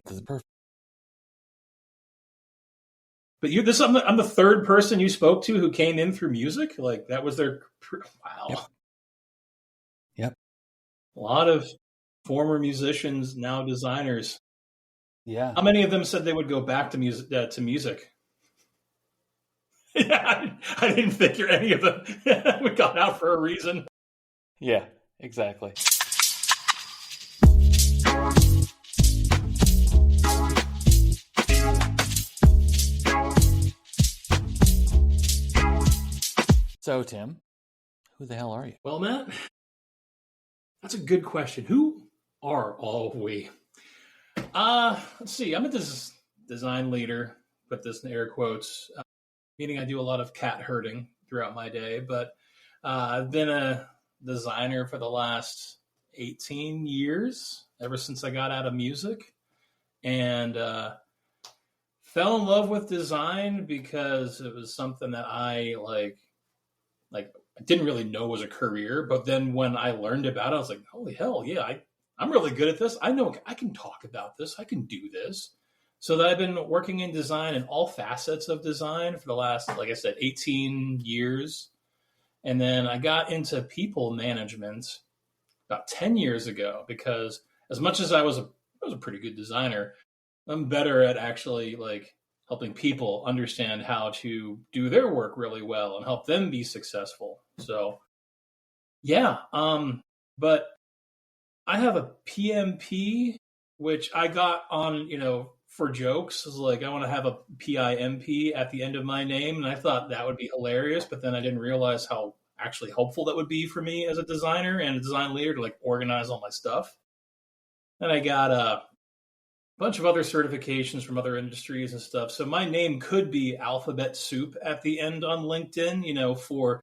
This is perfect. But I'm the third person you spoke to who came in through music. Like that was their wow. Yep. A lot of former musicians, now designers. Yeah. How many of them said they would go back to music? Yeah, I didn't figure any of them. We got out for a reason. Yeah, exactly. So, Tim, who the hell are you? Well, Matt, that's a good question. Who are all of we? Let's see. I'm a design leader, put this in air quotes, meaning I do a lot of cat herding throughout my day, but I've been a designer for the last 18 years, ever since I got out of music, and fell in love with design because it was something that I like I didn't really know was a career, but then when I learned about it, I was like, holy hell, yeah, I'm really good at this. I know I can talk about this. I can do this. So that I've been working in design in all facets of design for the last, like I said, 18 years. And then I got into people management about 10 years ago because as much as I was a pretty good designer, I'm better at actually like helping people understand how to do their work really well and help them be successful. So yeah, but I have a PMP, which I got on, for jokes. Is like I want to have a PIMP at the end of my name, and I thought that would be hilarious, but then I didn't realize how actually helpful that would be for me as a designer and a design leader to like organize all my stuff. And I got a bunch of other certifications from other industries and stuff. So my name could be alphabet soup at the end on LinkedIn, for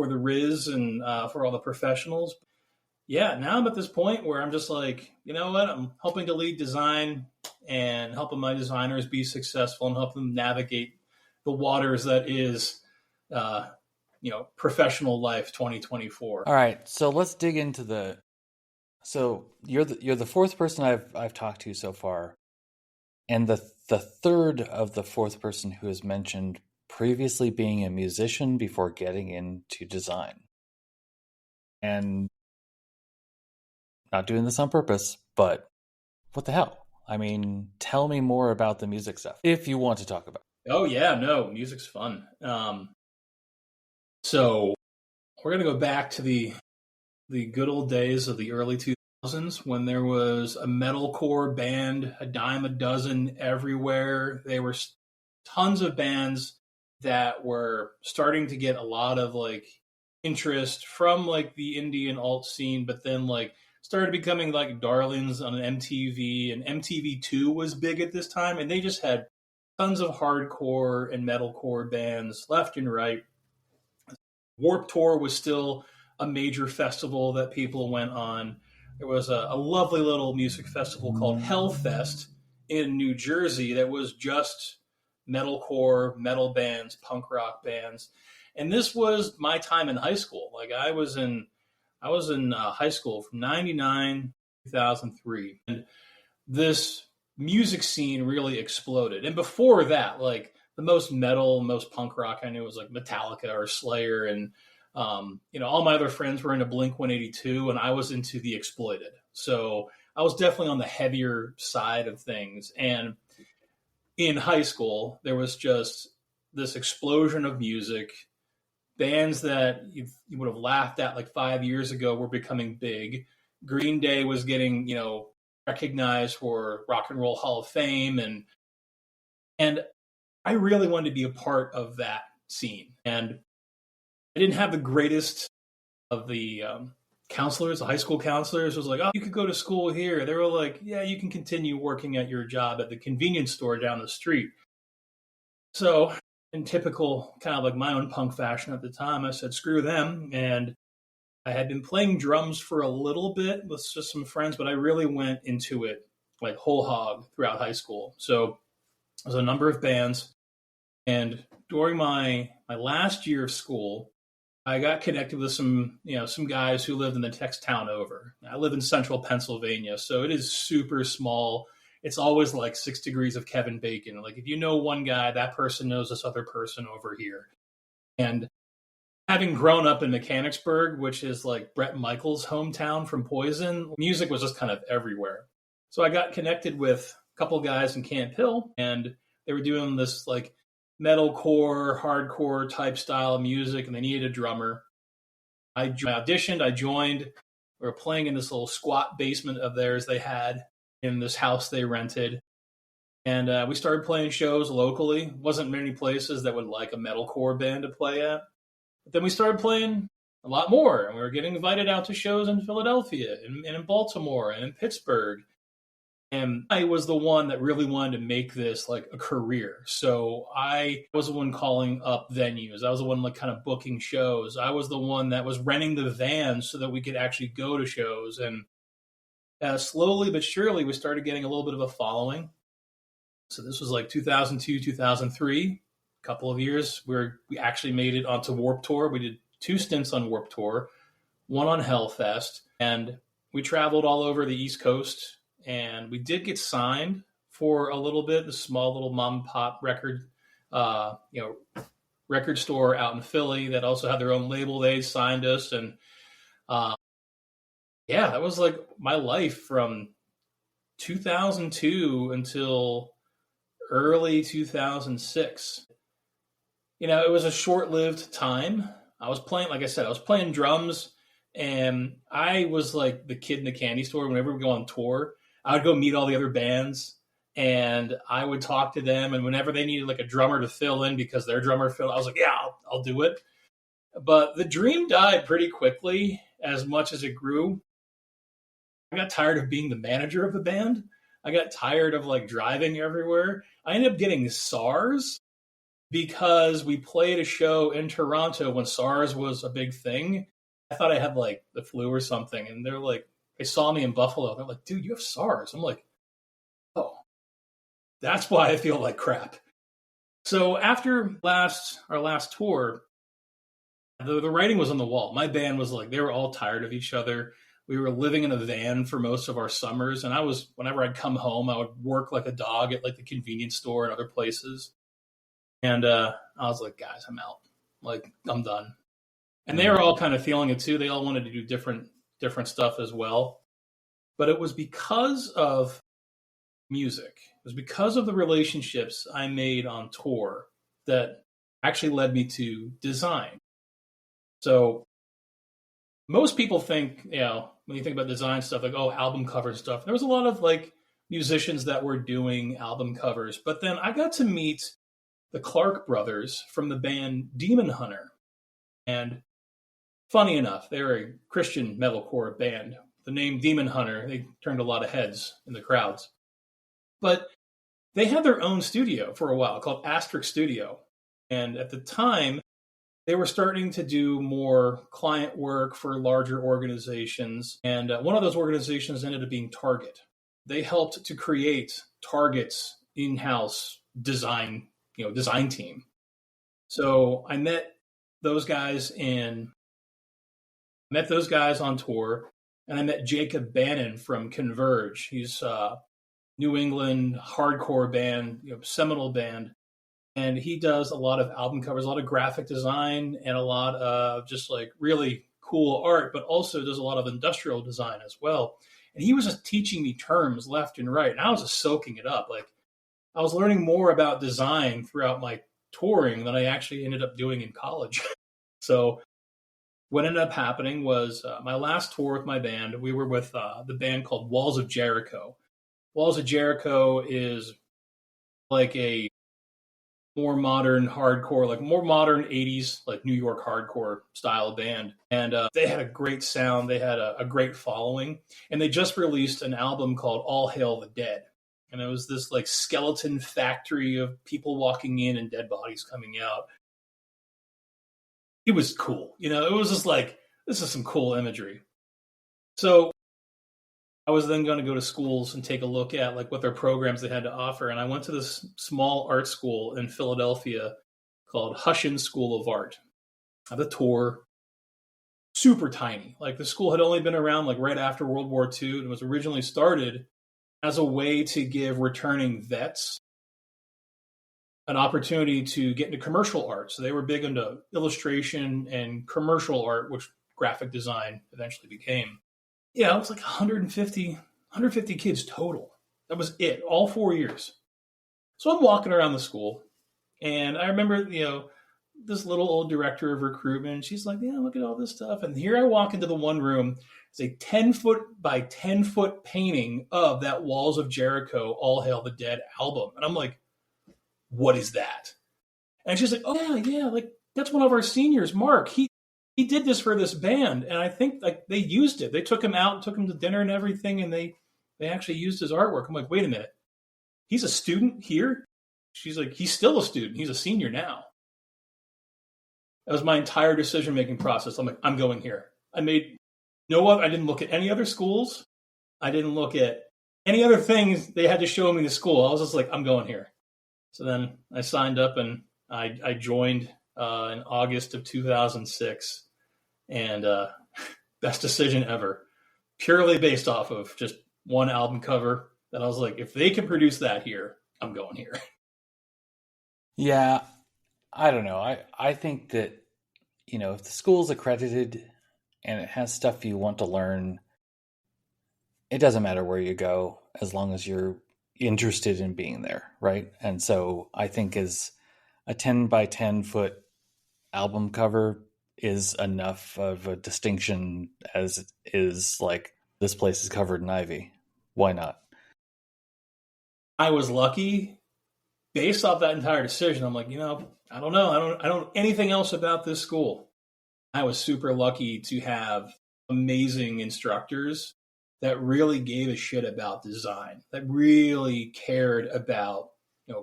the Riz and for all the professionals. Yeah, now I'm at this point where I'm just like, you know what? I'm helping to lead design and helping my designers be successful and help them navigate the waters that is, professional life 2024. All right, so let's dig into So you're the fourth person I've talked to so far, and the third of the fourth person who has mentioned previously being a musician before getting into design. And not doing this on purpose, but what the hell? I mean, tell me more about the music stuff if you want to talk about it. Oh yeah, no, music's fun. So we're gonna go back to the good old days of the early 2000s when there was a metalcore band, a dime a dozen everywhere. There were tons of bands that were starting to get a lot of like interest from like the indie and alt scene, but then like started becoming like darlings on an MTV, and MTV2 was big at this time, and they just had tons of hardcore and metalcore bands left and right. Warped Tour was still a major festival that people went on. There was a lovely little music festival called Hellfest in New Jersey that was just metalcore, metal bands, punk rock bands. And this was my time in high school. Like I was in high school from 99 to 2003. And this music scene really exploded. And before that, like the most metal, most punk rock I knew was like Metallica or Slayer. And, all my other friends were into Blink-182 and I was into The Exploited. So I was definitely on the heavier side of things. And in high school, there was just this explosion of music. Bands that you would have laughed at like 5 years ago were becoming big. Green Day was getting, recognized for Rock and Roll Hall of Fame. And I really wanted to be a part of that scene. And I didn't have the greatest of the counselors, the high school counselors. Was like, oh, you could go to school here. They were like, yeah, you can continue working at your job at the convenience store down the street. So in typical kind of like my own punk fashion at the time, I said, screw them. And I had been playing drums for a little bit with just some friends, but I really went into it like whole hog throughout high school. So there's a number of bands. And during my last year of school, I got connected with some guys who lived in the next town over. I live in central Pennsylvania, so it is super small. it's always like 6 degrees of Kevin Bacon. Like if you know one guy, that person knows this other person over here. And having grown up in Mechanicsburg, which is like Bret Michaels' hometown from Poison, music was just kind of everywhere. So I got connected with a couple guys in Camp Hill, and they were doing this like metalcore, hardcore type style of music, and they needed a drummer. I auditioned, I joined. We were playing in this little squat basement of theirs they had in this house they rented. And we started playing shows locally. Wasn't many places that would like a metalcore band to play at. But then we started playing a lot more, and we were getting invited out to shows in Philadelphia and in Baltimore and in Pittsburgh. And I was the one that really wanted to make this like a career. So I was the one calling up venues. I was the one like kind of booking shows. I was the one that was renting the vans so that we could actually go to shows. And slowly but surely, we started getting a little bit of a following. So this was like 2002, 2003, a couple of years where we actually made it onto Warped Tour. We did 2 stints on Warped Tour, one on Hellfest, and we traveled all over the East Coast. And we did get signed for a little bit, a small little mom and pop record, record store out in Philly that also had their own label. They signed us, and that was like my life from 2002 until early 2006. It was a short-lived time. I was playing, like I said, I was playing drums, and I was like the kid in the candy store. Whenever we go on tour, I would go meet all the other bands, and I would talk to them. And whenever they needed like a drummer to fill in because their drummer filled, I was like, yeah, I'll do it. But the dream died pretty quickly as much as it grew. I got tired of being the manager of the band. I got tired of like driving everywhere. I ended up getting SARS because we played a show in Toronto when SARS was a big thing. I thought I had like the flu or something. And they're like, they saw me in Buffalo. They're like, dude, you have SARS. I'm like, oh, that's why I feel like crap. So after our last tour, the writing was on the wall. My band was like, they were all tired of each other. We were living in a van for most of our summers. And whenever I'd come home, I would work like a dog at like the convenience store and other places. And I was like, guys, I'm out. Like, I'm done. And they were all kind of feeling it too. They all wanted to do different stuff as well. But it was because of music. It was because of the relationships I made on tour that actually led me to design. So most people think, when you think about design stuff, like, oh, album cover stuff. There was a lot of like musicians that were doing album covers. But then I got to meet the Clark brothers from the band Demon Hunter. And funny enough, they're a Christian metalcore band. The name Demon Hunter, they turned a lot of heads in the crowds. But they had their own studio for a while called Asterisk Studio. And at the time, they were starting to do more client work for larger organizations. And one of those organizations ended up being Target. They helped to create Target's in-house design team. So I met those guys on tour, and I met Jacob Bannon from Converge. He's a New England hardcore band, seminal band. And he does a lot of album covers, a lot of graphic design, and a lot of just like really cool art, but also does a lot of industrial design as well. And he was just teaching me terms left and right. And I was just soaking it up. Like I was learning more about design throughout my touring than I actually ended up doing in college. So what ended up happening was my last tour with my band, we were with the band called Walls of Jericho. Walls of Jericho is like a more modern hardcore, like more modern 80s, like New York hardcore style band. And they had a great sound. They had a great following. And they just released an album called All Hail the Dead. And it was this like skeleton factory of people walking in and dead bodies coming out. It was cool. It was just like, this is some cool imagery. So I was then going to go to schools and take a look at like what their programs they had to offer. And I went to this small art school in Philadelphia called Hushin School of Art. I had a tour, super tiny. Like the school had only been around like right after World War II and was originally started as a way to give returning vets an opportunity to get into commercial art. So they were big into illustration and commercial art, which graphic design eventually became. Yeah, it was like 150 kids total. That was it, all 4 years. So I'm walking around the school, and I remember, this little old director of recruitment. She's like, yeah, look at all this stuff. And here I walk into the one room. It's a 10-foot by 10-foot painting of that Walls of Jericho, All Hail the Dead album. And I'm like, what is that? And she's like, oh, yeah, like that's one of our seniors, Mark. He did this for this band. And I think like they used it. They took him out and took him to dinner and everything. And they actually used his artwork. I'm like, wait a minute. He's a student here? She's like, he's still a student. He's a senior now. That was my entire decision-making process. I'm like, I'm going here. I didn't look at any other schools. I didn't look at any other things they had to show me in the school. I was just like, I'm going here. So then I signed up and I joined in August of 2006. And best decision ever. Purely based off of just one album cover that I was like, if they can produce that here, I'm going here. Yeah, I don't know. I think that, if the school's accredited and it has stuff you want to learn, it doesn't matter where you go as long as you're interested in being there, right? And so I think as a 10 by 10 foot album cover is enough of a distinction as it is like this place is covered in ivy. Why not? I was lucky based off that entire decision. I'm like, I don't know. I don't know anything else about this school. I was super lucky to have amazing instructors that really gave a shit about design, that really cared about,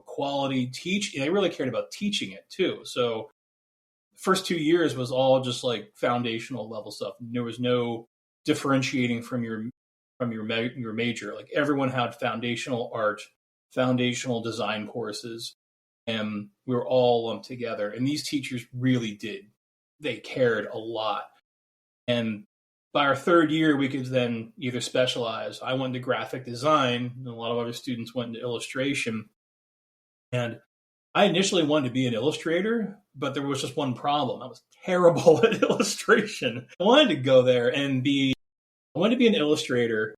quality teaching. They really cared about teaching it too. So the first 2 years was all just like foundational level stuff. There was no differentiating from your major. Like everyone had foundational art, foundational design courses, and we were all lumped together. And these teachers really did. They cared a lot. And by our third year, we could then either specialize. I went to graphic design, and a lot of other students went into illustration. And I initially wanted to be an illustrator, but there was just one problem. I was terrible at illustration. I wanted to go there and I wanted to be an illustrator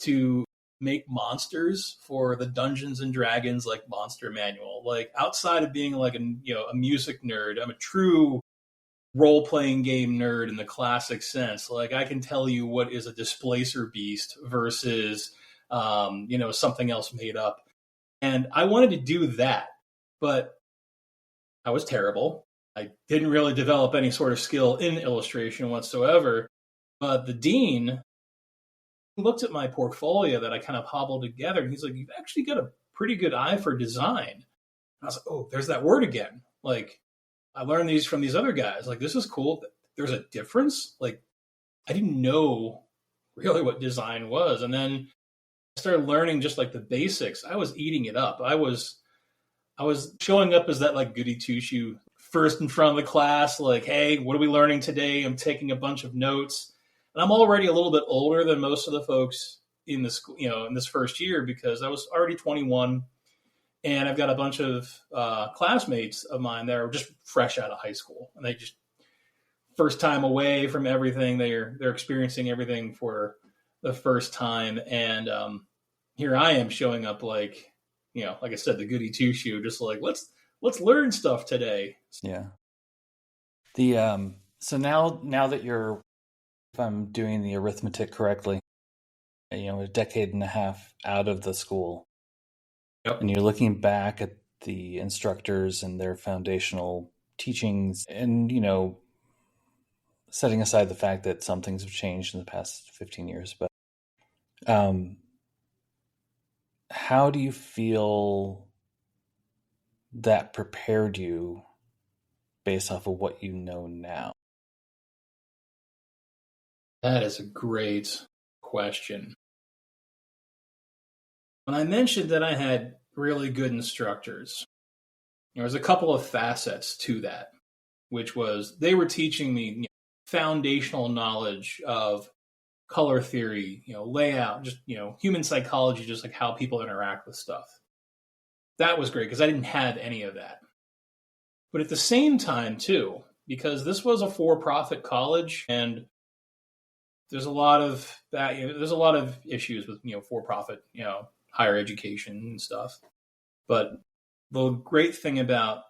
to make monsters for the Dungeons and Dragons like monster manual. Like outside of being like a music nerd, I'm a true role-playing game nerd in the classic sense. Like I can tell you what is a displacer beast versus something else made up. And I wanted to do that, but I was terrible. I didn't really develop any sort of skill in illustration whatsoever. But the dean looked at my portfolio that I kind of hobbled together, and he's like, you've actually got a pretty good eye for design. And I was like, oh, there's that word again. Like, I learned these from these other guys. Like, this is cool. There's a difference. Like, I didn't know really what design was. And then I started learning just like the basics. I was eating it up. I was showing up as that like goody two-shoe first in front of the class. Like, hey, what are we learning today? I'm taking a bunch of notes. And I'm already a little bit older than most of the folks in the school, in this first year, because I was already 21. And I've got a bunch of classmates of mine that are just fresh out of high school, and they just first time away from everything. They're experiencing everything for the first time, and here I am showing up like I said, the goody two shoe, just like let's learn stuff today. Yeah. The so now that you're, if I'm doing the arithmetic correctly, a decade and a half out of the school. Yep. And you're looking back at the instructors and their foundational teachings and, setting aside the fact that some things have changed in the past 15 years. But how do you feel that prepared you based off of what you know now? That is a great question. When I mentioned that I had really good instructors, there was a couple of facets to that, which was they were teaching me foundational knowledge of color theory, layout, just, human psychology, just like how people interact with stuff. That was great because I didn't have any of that. But at the same time, too, because this was a for-profit college, and there's a lot of that. There's a lot of issues with for-profit, higher education and stuff. But the great thing about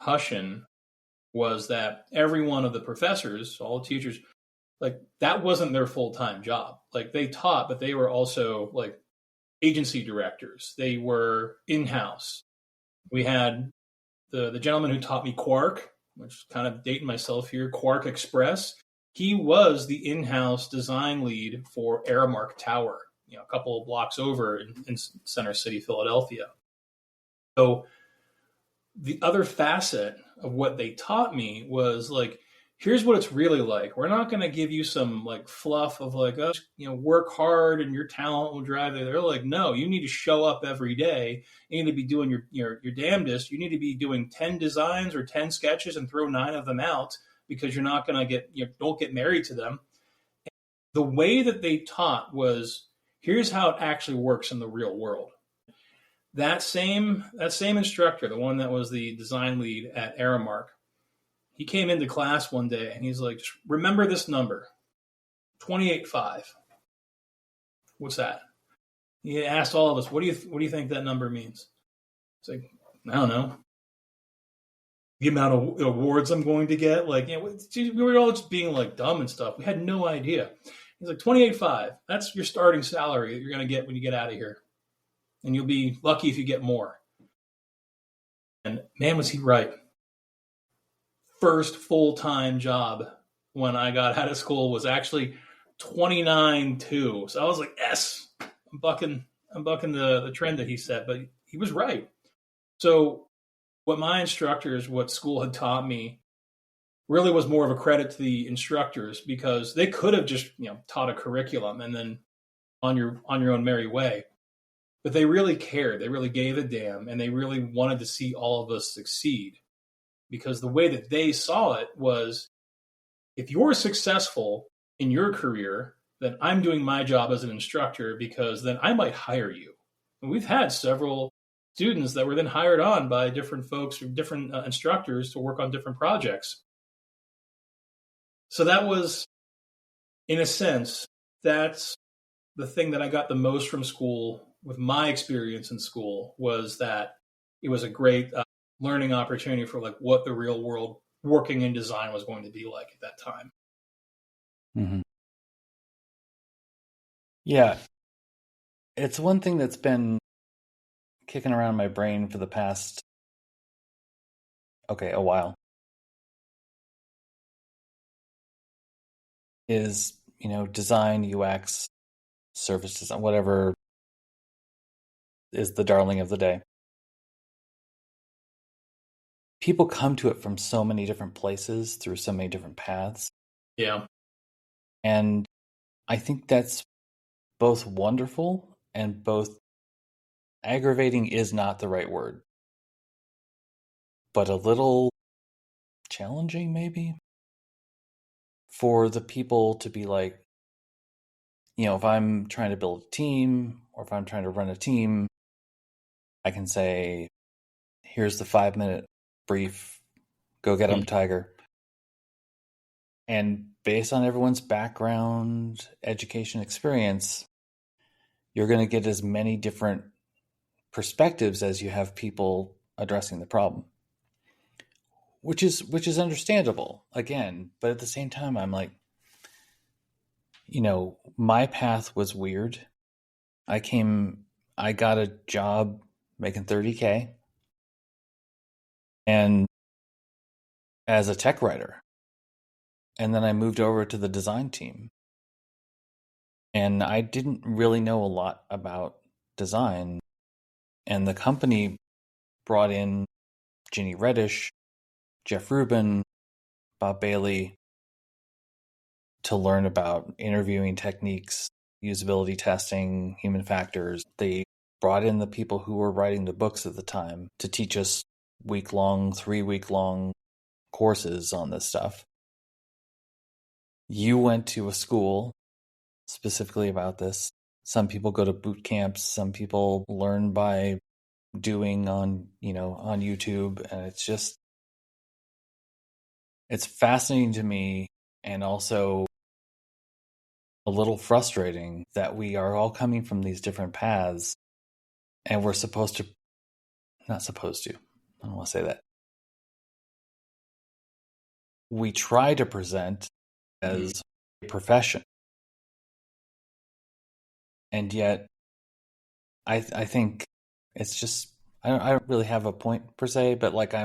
Hushin was that every one of the professors, all the teachers, like that wasn't their full-time job. Like they taught, but they were also like agency directors. They were in-house. We had the gentleman who taught me Quark, which is kind of dating myself here, Quark Express. He was the in-house design lead for Aramark Tower, a couple of blocks over in Center City, Philadelphia. So the other facet of what they taught me was like, here's what it's really like. We're not going to give you some like fluff of like, oh, work hard and your talent will drive it. They're like, no, you need to show up every day. You need to be doing your damnedest. You need to be doing 10 designs or 10 sketches and throw 9 of them out because you're not going to don't get married to them. The way that they taught was, here's how it actually works in the real world. That same instructor, the one that was the design lead at Aramark, he came into class one day and he's like, just remember this number, 28.5. What's that? He asked all of us, what do you think that number means? It's like, I don't know. The amount of awards I'm going to get. Like, we were all just being like dumb and stuff. We had no idea. He's like, 28.5. That's your starting salary that you're going to get when you get out of here. And you'll be lucky if you get more. And man, was he right. First full-time job when I got out of school was actually 29.2. So I was like, yes, I'm bucking the trend that he set, but he was right. So what my instructors, what school had taught me really was more of a credit to the instructors, because they could have just, taught a curriculum and then on your own merry way. But they really cared. They really gave a damn, and they really wanted to see all of us succeed. Because the way that they saw it was, if you're successful in your career, then I'm doing my job as an instructor, because then I might hire you. And we've had several students that were then hired on by different folks or different instructors to work on different projects. So that was, in a sense, that's the thing that I got the most from school with my experience in school, was that it was a great learning opportunity for like what the real world working in design was going to be like at that time. Mm-hmm. Yeah. It's one thing that's been kicking around my brain for the past, a while. Is, design, UX, service design, whatever is the darling of the day. People come to it from so many different places through so many different paths. Yeah. And I think that's both wonderful and both aggravating is not the right word, but a little challenging maybe for the people to be like, if I'm trying to build a team or if I'm trying to run a team, I can say, here's the 5-minute brief, go get them, Tiger. And based on everyone's background, education, experience, you're going to get as many different perspectives as you have people addressing the problem, which is understandable, again. But at the same time, I'm like, my path was weird. I got a job making $30K, and as a tech writer, and then I moved over to the design team, and I didn't really know a lot about design. And the company brought in Ginny Reddish, Jeff Rubin, Bob Bailey to learn about interviewing techniques, usability testing, human factors. They brought in the people who were writing the books at the time to teach us 3-week-long courses on this stuff. You went to a school specifically about this. Some people go to boot camps, some people learn by doing on YouTube, and it's fascinating to me, and also a little frustrating that we are all coming from these different paths, and we're not supposed to, I don't want to say that. We try to present as a profession, and yet I think it's just I don't really have a point per se, but like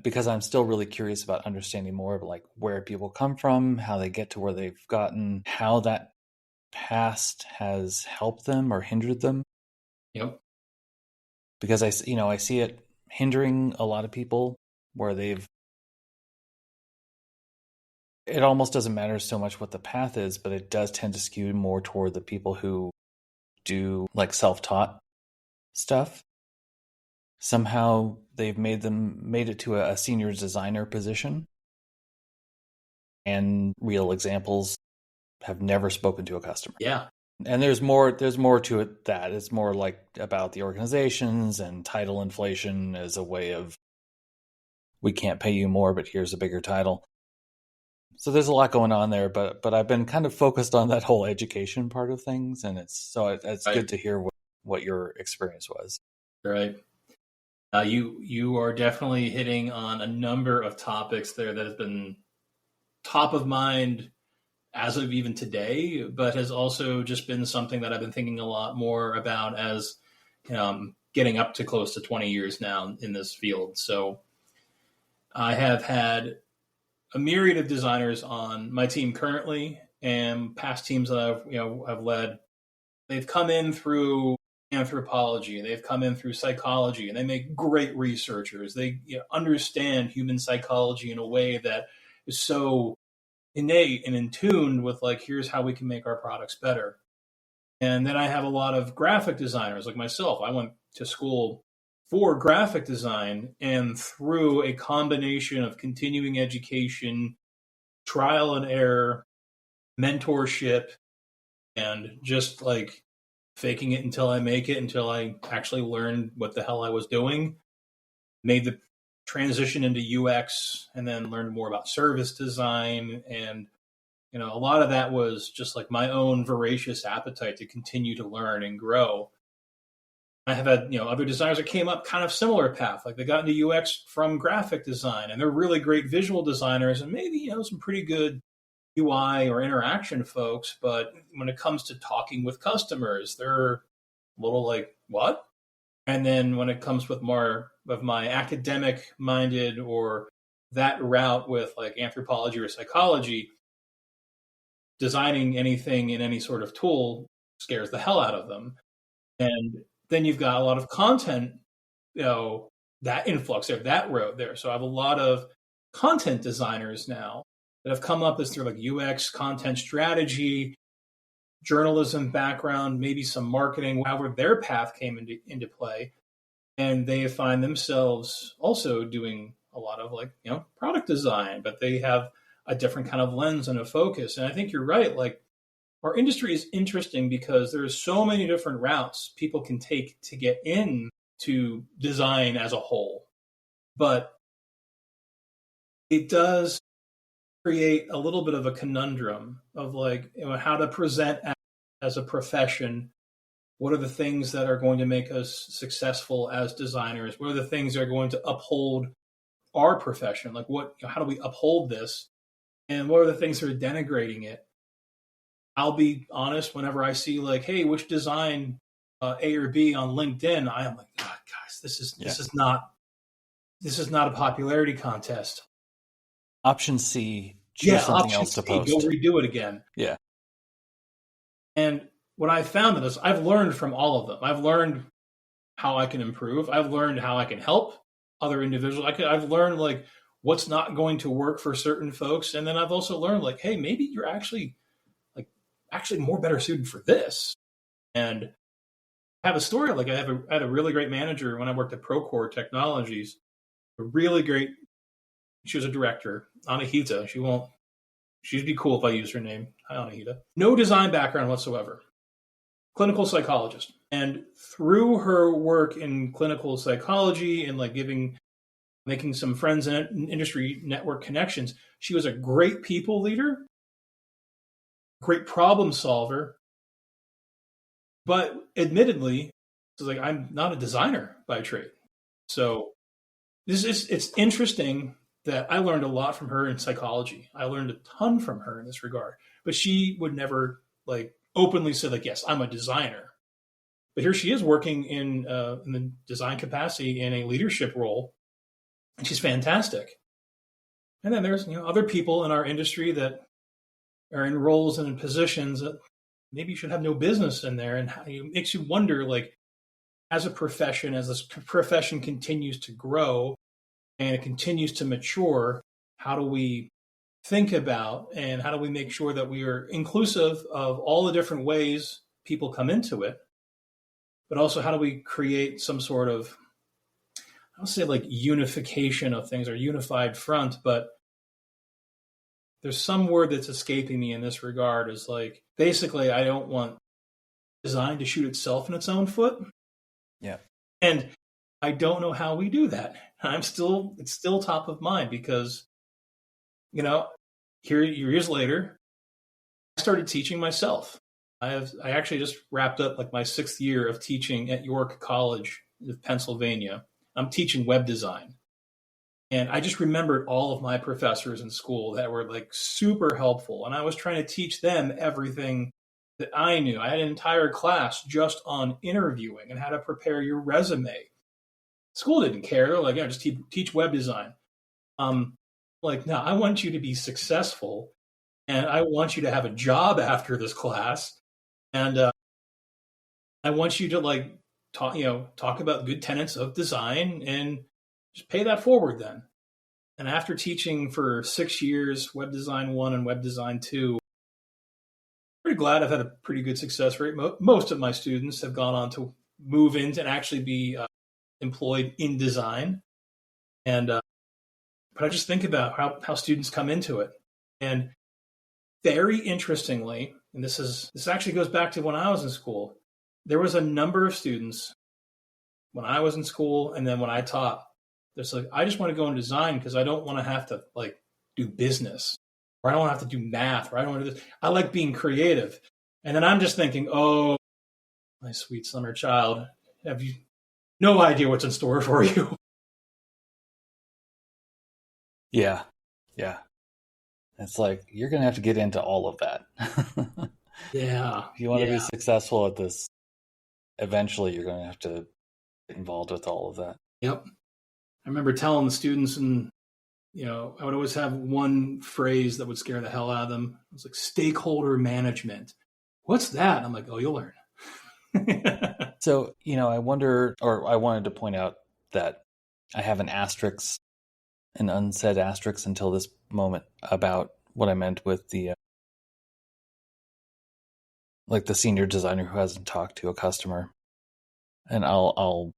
because I'm still really curious about understanding more of like where people come from, how they get to where they've gotten, how that past has helped them or hindered them. Yep. Because I see it hindering a lot of people where it almost doesn't matter so much what the path is, but it does tend to skew more toward the people who do like self-taught stuff. Somehow they've made it to a senior designer position, and real examples have never spoken to a customer. Yeah. And there's more to it. That it's more like about the organizations and title inflation as a way of, we can't pay you more, but here's a bigger title. So there's a lot going on there, but I've been kind of focused on that whole education part of things, and it's right. Good to hear what your experience was. Right. You are definitely hitting on a number of topics there that have been top of mind as of even today, but has also just been something that I've been thinking a lot more about as getting up to close to 20 years now in this field. So I have had a myriad of designers on my team currently, and past teams that I've led. They've come in through anthropology, they've come in through psychology, and they make great researchers. They understand human psychology in a way that is so innate and in tune with like, here's how we can make our products better. And then I have a lot of graphic designers like myself. I went to school for graphic design, and through a combination of continuing education, trial and error, mentorship, and just like faking it until I make it, until I actually learned what the hell I was doing, made the transition into UX, and then learned more about service design. And a lot of that was just like my own voracious appetite to continue to learn and grow. I have had other designers that came up kind of similar path, like they got into UX from graphic design, and they're really great visual designers, and maybe some pretty good UI or interaction folks, but when it comes to talking with customers, they're a little like, what? And then when it comes with more of my academic minded or that route with like anthropology or psychology, designing anything in any sort of tool scares the hell out of them. And then you've got a lot of content, that influx there, that road there. So I have a lot of content designers now that have come up as through like UX, content strategy, journalism background, maybe some marketing, however their path came into play. And they find themselves also doing a lot of like, product design, but they have a different kind of lens and a focus. And I think you're right. Like, our industry is interesting because there's so many different routes people can take to get into design as a whole. But it does create a little bit of a conundrum of like, how to present as a profession. What are the things that are going to make us successful as designers? What are the things that are going to uphold our profession? Like how do we uphold this? And what are the things that are denigrating it? I'll be honest, whenever I see like, hey, which design A or B on LinkedIn, I am like, oh, guys, this is not a popularity contest. Option C, choose something else to post. Go redo it again. Yeah. And what I found is I've learned from all of them. I've learned how I can improve. I've learned how I can help other individuals. I've learned like what's not going to work for certain folks. And then I've also learned like, hey, maybe you're actually more better suited for this. And I have a story. Like I had a really great manager when I worked at Procore Technologies, a really great, she was a director, Anahita. She won't She'd be cool if I used her name. Hi, Anahita. No design background whatsoever. Clinical psychologist. And through her work in clinical psychology and like making some friends and industry network connections, she was a great people leader, great problem solver. But admittedly, it's like I'm not a designer by trade. So it's interesting that I learned a lot from her in psychology. I learned a ton from her in this regard. But she would never like openly say like, yes, I'm a designer. But here she is working in the design capacity in a leadership role, and she's fantastic. And then there's other people in our industry that are in roles and in positions that maybe should have no business in there, and it makes you wonder, like, as a profession, as this profession continues to grow and it continues to mature, how do we think about and how do we make sure that we are inclusive of all the different ways people come into it, but also how do we create some sort of, I don't say like unification of things or unified front, but there's some word that's escaping me in this regard is like, basically, I don't want design to shoot itself in its own foot. Yeah. And I don't know how we do that. It's still top of mind because, here years later, I started teaching myself. I actually just wrapped up like my 6th year of teaching at York College of Pennsylvania. I'm teaching web design. And I just remembered all of my professors in school that were like super helpful. And I was trying to teach them everything that I knew. I had an entire class just on interviewing and how to prepare your resume. School didn't care. They're like, yeah, just teach web design. Like, no, I want you to be successful and I want you to have a job after this class. And I want you to like talk about good tenets of design and just pay that forward then. And after teaching for 6 years, Web Design 1 and Web Design 2, I'm pretty glad I've had a pretty good success rate. Most of my students have gone on to move into and actually be employed in design. And but I just think about how students come into it. And very interestingly, and this actually goes back to when I was in school, there was a number of students when I was in school and then when I taught. There's like, I just want to go in design because I don't want to have to like do business, or I don't want to have to do math, or I don't want to do this. I like being creative. And then I'm just thinking, oh, my sweet summer child, have you no idea what's in store for you? Yeah. Yeah. It's like, you're going to have to get into all of that. Yeah. If you want to be successful at this, eventually you're going to have to get involved with all of that. Yep. I remember telling the students, and I would always have one phrase that would scare the hell out of them. It was like stakeholder management. What's that? I'm like, oh, you'll learn. So, I wanted to point out that I have an unsaid asterisk until this moment about what I meant with the like the senior designer who hasn't talked to a customer. And I'll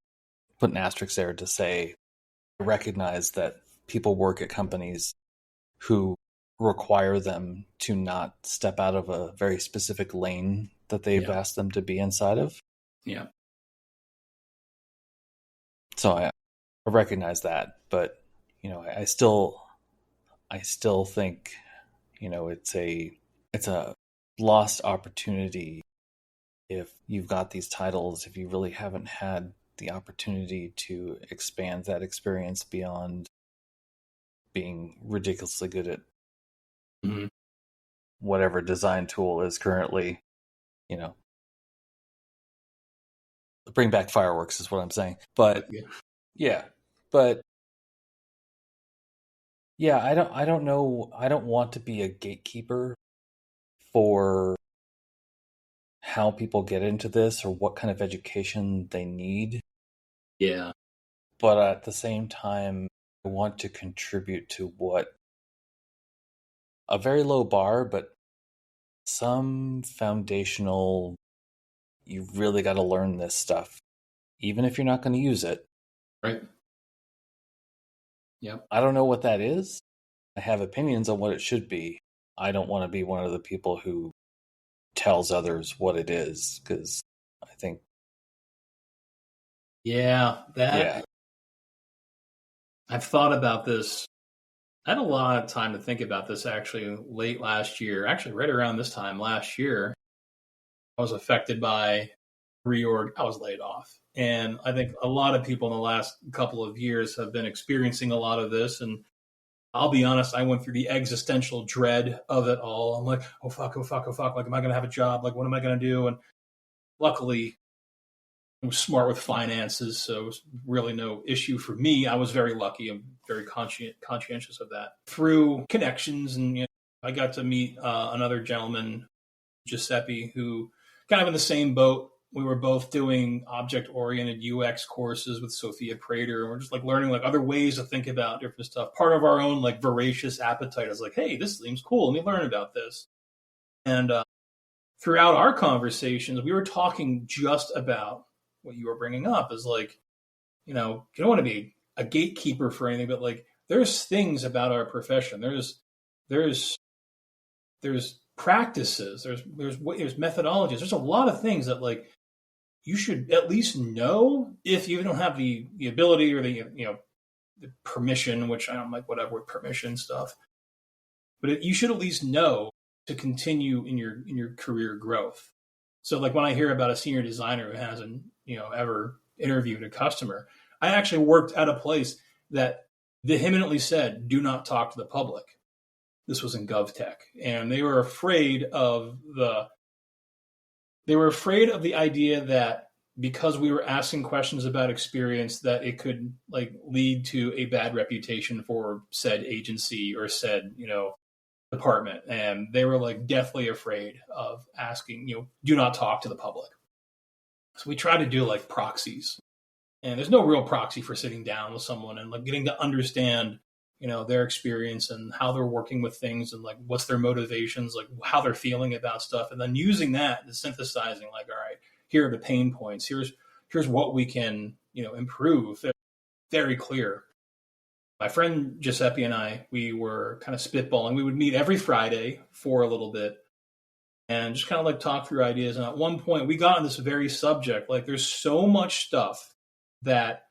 put an asterisk there to say, I recognize that people work at companies who require them to not step out of a very specific lane that they've asked them to be inside of. Yeah. So I recognize that, but I still think it's a lost opportunity if you've got these titles, if you really haven't had the opportunity to expand that experience beyond being ridiculously good at whatever design tool is currently, bring back fireworks is what I'm saying. But I don't know. I don't want to be a gatekeeper for how people get into this or what kind of education they need. Yeah. But at the same time, I want to contribute to what a very low bar, but some foundational, you've really got to learn this stuff, even if you're not going to use it. Right. Yep. I don't know what that is. I have opinions on what it should be, I don't want to be one of the people who tells others what it is, because I think, Yeah, yeah, that I've thought about this. I had a lot of time to think about this actually late last year, actually right around this time last year. I was affected by reorg. I was laid off. And I think a lot of people in the last couple of years have been experiencing a lot of this. And I'll be honest, I went through the existential dread of it all. I'm like, oh fuck, oh fuck, oh fuck. Like, am I going to have a job? Like, what am I going to do? And luckily, I was smart with finances, so it was really no issue for me. I was very lucky. I'm very conscientious of that. Through connections, and I got to meet another gentleman, Giuseppe, who kind of in the same boat. We were both doing object-oriented UX courses with Sophia Prater, and we're just like learning like other ways to think about different stuff. Part of our own like voracious appetite is like, hey, this seems cool. Let me learn about this. And throughout our conversations, we were talking just about what you were bringing up is like, you don't want to be a gatekeeper for anything, but like there's things about our profession. There's practices, there's methodologies. There's a lot of things that like you should at least know if you don't have the ability or the permission, which I don't like whatever with permission stuff, but you should at least know to continue in your career growth. So like when I hear about a senior designer who hasn't ever interviewed a customer, I actually worked at a place that vehemently said, do not talk to the public. This was in GovTech, and they were afraid of the idea that because we were asking questions about experience, that it could like lead to a bad reputation for said agency or said department. And they were like deathly afraid of asking, do not talk to the public. So we try to do like proxies, and there's no real proxy for sitting down with someone and like getting to understand their experience and how they're working with things and like what's their motivations, like how they're feeling about stuff, and then using that and synthesizing like, all right, here are the pain points, here's what we can improve. They're very clear. My friend Giuseppe and I, we were kind of spitballing. We would meet every Friday for a little bit and just kind of like talk through ideas. And at one point we got on this very subject, like there's so much stuff that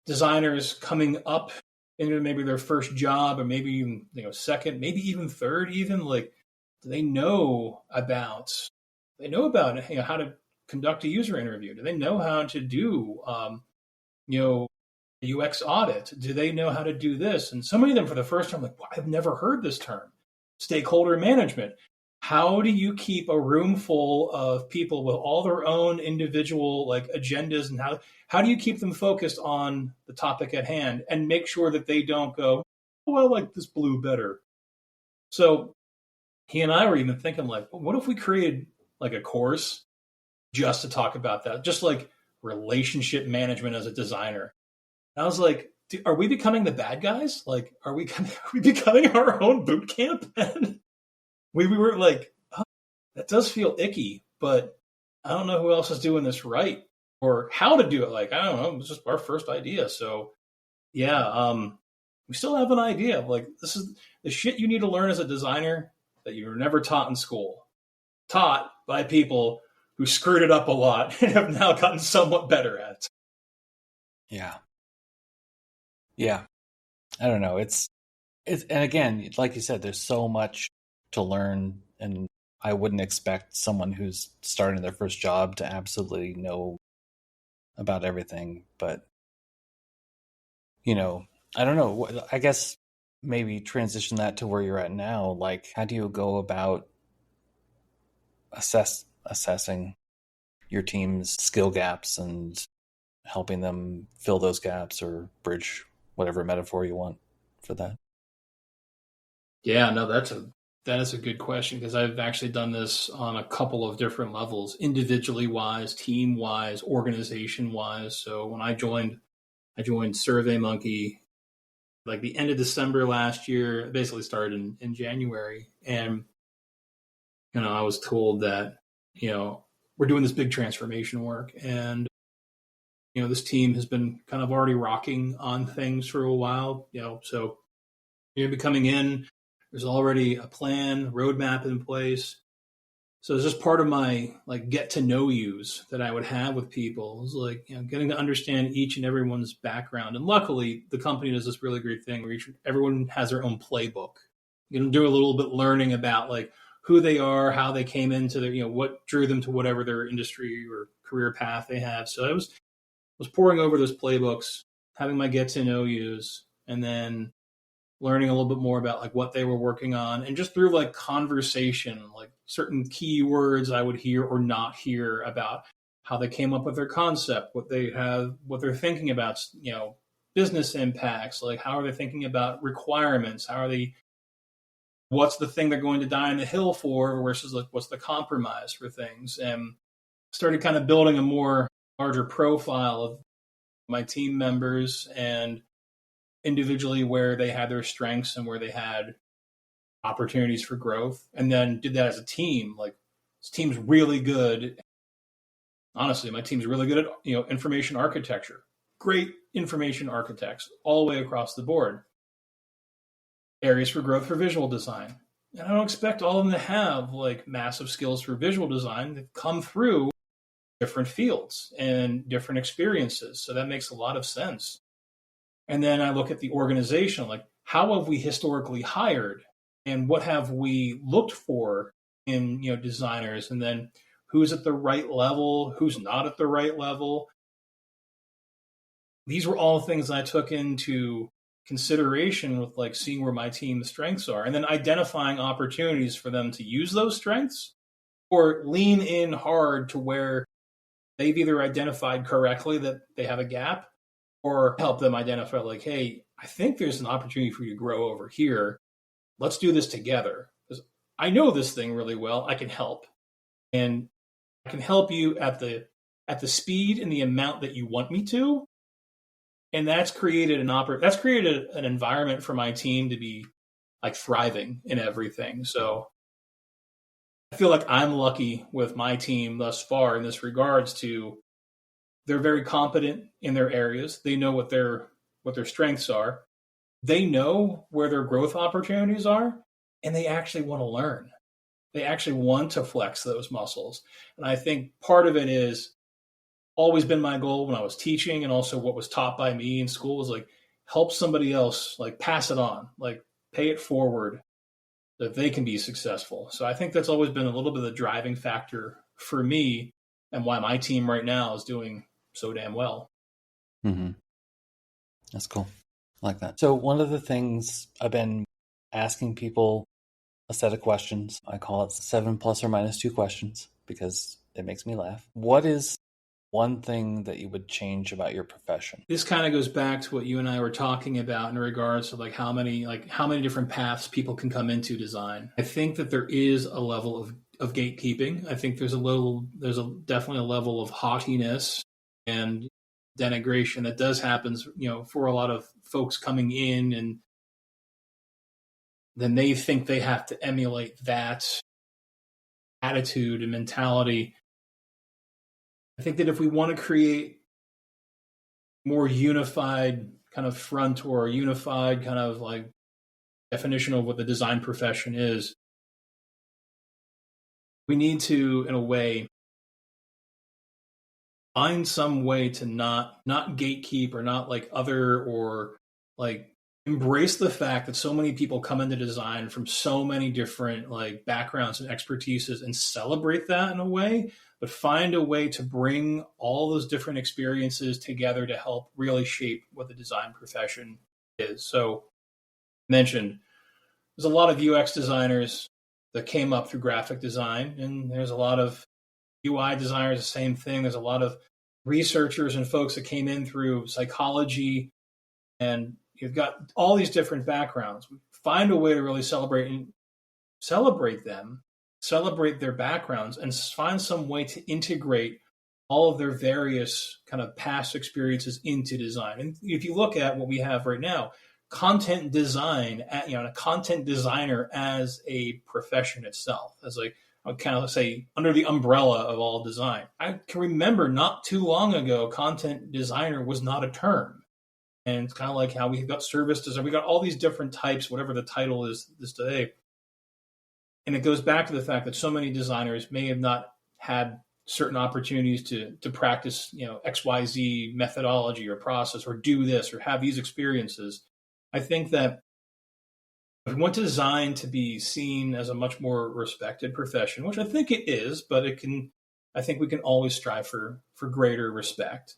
designers coming up into maybe their first job or maybe even second, maybe even third, even like do they know about how to conduct a user interview? Do they know how to do UX audit? Do they know how to do this? And so many of them for the first time, like, well, I've never heard this term. Stakeholder management. How do you keep a room full of people with all their own individual like agendas, and how do you keep them focused on the topic at hand and make sure that they don't go, oh, I like this blue better. So he and I were even thinking like, what if we created like a course just to talk about that, just like relationship management as a designer. And I was like, are we becoming the bad guys? Like, are we becoming our own boot camp? And we were like, oh, that does feel icky, but I don't know who else is doing this right or how to do it. Like, I don't know. It was just our first idea. So yeah, we still have an idea of like, this is the shit you need to learn as a designer that you were never taught in school, taught by people who screwed it up a lot and have now gotten somewhat better at it. Yeah. Yeah. I don't know. It's, and again, like you said, there's so much to learn, and I wouldn't expect someone who's starting their first job to absolutely know about everything. But, I don't know. I guess maybe transition that to where you're at now. Like, how do you go about assessing your team's skill gaps and helping them fill those gaps or bridge whatever metaphor you want for that? Yeah, no, that is a good question, because I've actually done this on a couple of different levels, individually wise, team wise, organization wise. So when I joined SurveyMonkey like the end of December last year. It basically started in January, and I was told that we're doing this big transformation work, and this team has been kind of already rocking on things for a while. So you're coming in, There's already a plan, roadmap in place. So it's just part of my like get to know yous that I would have with people. It's like, getting to understand each and everyone's background. And luckily, the company does this really great thing where everyone has their own playbook. You can do a little bit learning about like who they are, how they came into their, what drew them to whatever their industry or career path they have. So I was pouring over those playbooks, having my get to know yous, and then learning a little bit more about like what they were working on, and just through like conversation, like certain keywords I would hear or not hear about how they came up with their concept, what they're thinking about, business impacts, like how are they thinking about requirements, what's the thing they're going to die on the hill for versus like what's the compromise for things, and started kind of building a more larger profile of my team members and individually where they had their strengths and where they had opportunities for growth, and then did that as a team. Like, this team's really good. Honestly, my team's really good at information architecture. Great information architects all the way across the board. Areas for growth for visual design. And I don't expect all of them to have like massive skills for visual design. They come through different fields and different experiences. So that makes a lot of sense. And then I look at the organization, like how have we historically hired and what have we looked for in designers, and then who's at the right level, who's not at the right level. These were all things I took into consideration with like seeing where my team's strengths are, and then identifying opportunities for them to use those strengths or lean in hard to where they've either identified correctly that they have a gap, or help them identify like, hey, I think there's an opportunity for you to grow over here. Let's do this together. Because I know this thing really well. I can help. And I can help you at the speed and the amount that you want me to. And that's created an environment for my team to be like thriving in everything. So I feel like I'm lucky with my team thus far in this regards to, they're very competent in their areas. They know what their strengths are. They know where their growth opportunities are, and they actually want to learn. They actually want to flex those muscles. And I think part of it is always been my goal when I was teaching, and also what was taught by me in school, was like help somebody else, like pass it on, like pay it forward that they can be successful. So I think that's always been a little bit of the driving factor for me, and why my team right now is doing so damn well. Mm-hmm. That's cool. I like that. So one of the things I've been asking people, a set of questions, I call it 7 ± 2 questions because it makes me laugh. What is one thing that you would change about your profession? This kind of goes back to what you and I were talking about in regards to like how many different paths people can come into design. I think that there is a level of gatekeeping. I think there's definitely a level of haughtiness and denigration that does happen, for a lot of folks coming in, and then they think they have to emulate that attitude and mentality. I think that if we want to create more unified kind of front, or a unified kind of like definition of what the design profession is, we need to, in a way, find some way to not gatekeep or not like other, or like embrace the fact that so many people come into design from so many different like backgrounds and expertises, and celebrate that in a way, but find a way to bring all those different experiences together to help really shape what the design profession is. So mentioned, there's a lot of UX designers that came up through graphic design, and there's a lot of UI designers, the same thing. There's a lot of researchers and folks that came in through psychology, and you've got all these different backgrounds. Find a way to really celebrate them, celebrate their backgrounds, and find some way to integrate all of their various kind of past experiences into design. And if you look at what we have right now, content design, a content designer as a profession itself, as like, I would kind of say under the umbrella of all design. I can remember not too long ago, content designer was not a term. And it's kind of like how we've got service design. We got all these different types, whatever the title is this today. And it goes back to the fact that so many designers may have not had certain opportunities to practice, XYZ methodology or process or do this or have these experiences. I think that if we want design to be seen as a much more respected profession, which I think it is, but I think we can always strive for greater respect.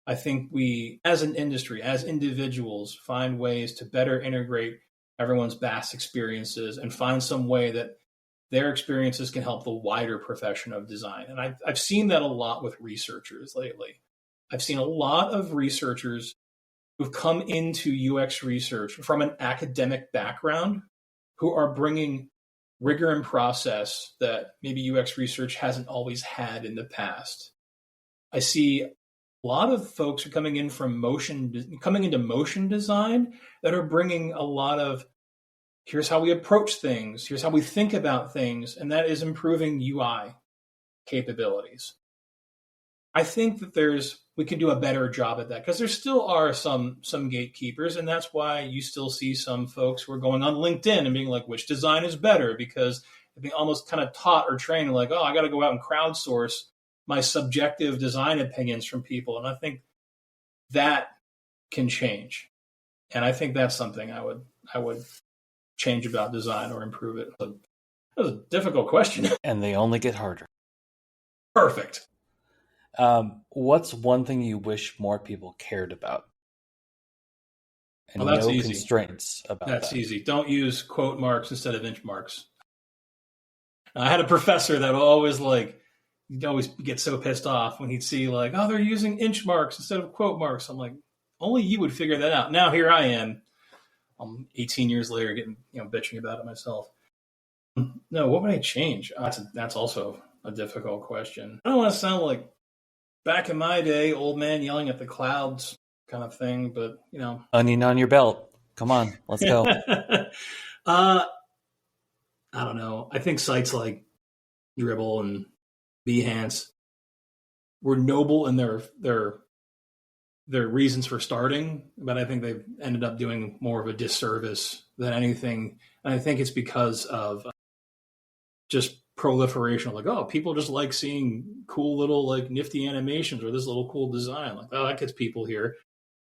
I think we, as an industry, as individuals, find ways to better integrate everyone's vast experiences and find some way that their experiences can help the wider profession of design. And I've seen that a lot with researchers lately. I've seen a lot of researchers who've come into UX research from an academic background who are bringing rigor and process that maybe UX research hasn't always had in the past. I see a lot of folks who are coming into motion design that are bringing a lot of, here's how we approach things, here's how we think about things, and that is improving UI capabilities. I think that we can do a better job at that because there still are some gatekeepers, and that's why you still see some folks who are going on LinkedIn and being like, which design is better? Because they're being almost kind of taught or trained like, oh, I got to go out and crowdsource my subjective design opinions from people. And I think that can change. And I think that's something I would change about design or improve it. That was a difficult question. And they only get harder. Perfect. What's one thing you wish more people cared about? And that's no easy. Constraints about that. That's easy. Don't use quote marks instead of inch marks. I had a professor that always he'd always get so pissed off when he'd see like, oh, they're using inch marks instead of quote marks. I'm like, only you would figure that out. Now here I am. I'm 18 years later getting, bitching about it myself. No, what would I change? That's also a difficult question. I don't want to sound like back in my day, old man yelling at the clouds kind of thing, but Onion on your belt. Come on, let's go. I don't know. I think sites like Dribbble and Behance were noble in their reasons for starting, but I think they've ended up doing more of a disservice than anything. And I think it's because of just proliferation of like, people just like seeing cool little like nifty animations or this little cool design. Like, oh, that gets people here.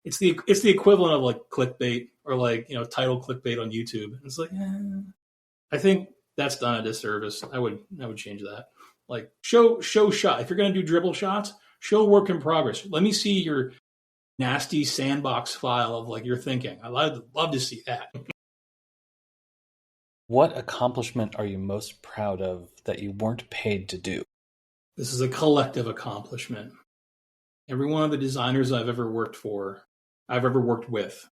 It's the equivalent of like clickbait or like, title clickbait on YouTube. It's like, I think that's done a disservice. I would change that. Like show shot. If you're going to do Dribbble shots, show work in progress. Let me see your nasty sandbox file of like your thinking. I'd love to see that. What accomplishment are you most proud of that you weren't paid to do? This is a collective accomplishment. Every one of the designers I've ever worked with,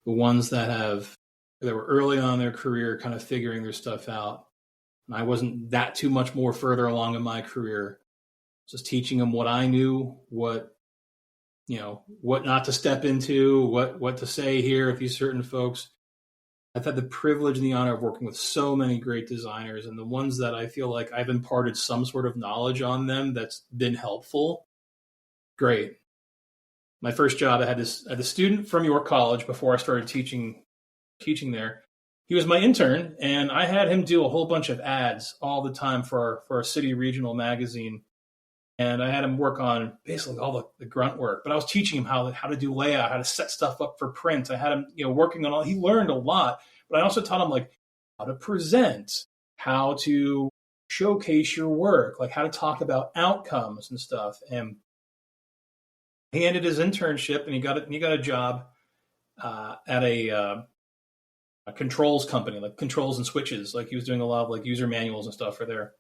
the ones that were early on in their career kind of figuring their stuff out, and I wasn't that too much more further along in my career, just teaching them what I knew, what not to step into, what to say here with these certain folks. I've had the privilege and the honor of working with so many great designers, and the ones that I feel like I've imparted some sort of knowledge on them that's been helpful. Great. My first job, I had a student from York College before I started teaching there. He was my intern, and I had him do a whole bunch of ads all the time for a city regional magazine. And I had him work on basically all the grunt work, but I was teaching him how to do layout, how to set stuff up for print. I had him, working on he learned a lot, but I also taught him like how to present, how to showcase your work, like how to talk about outcomes and stuff. And he ended his internship and he got a job at a controls company, like controls and switches. Like he was doing a lot of like user manuals and stuff for there.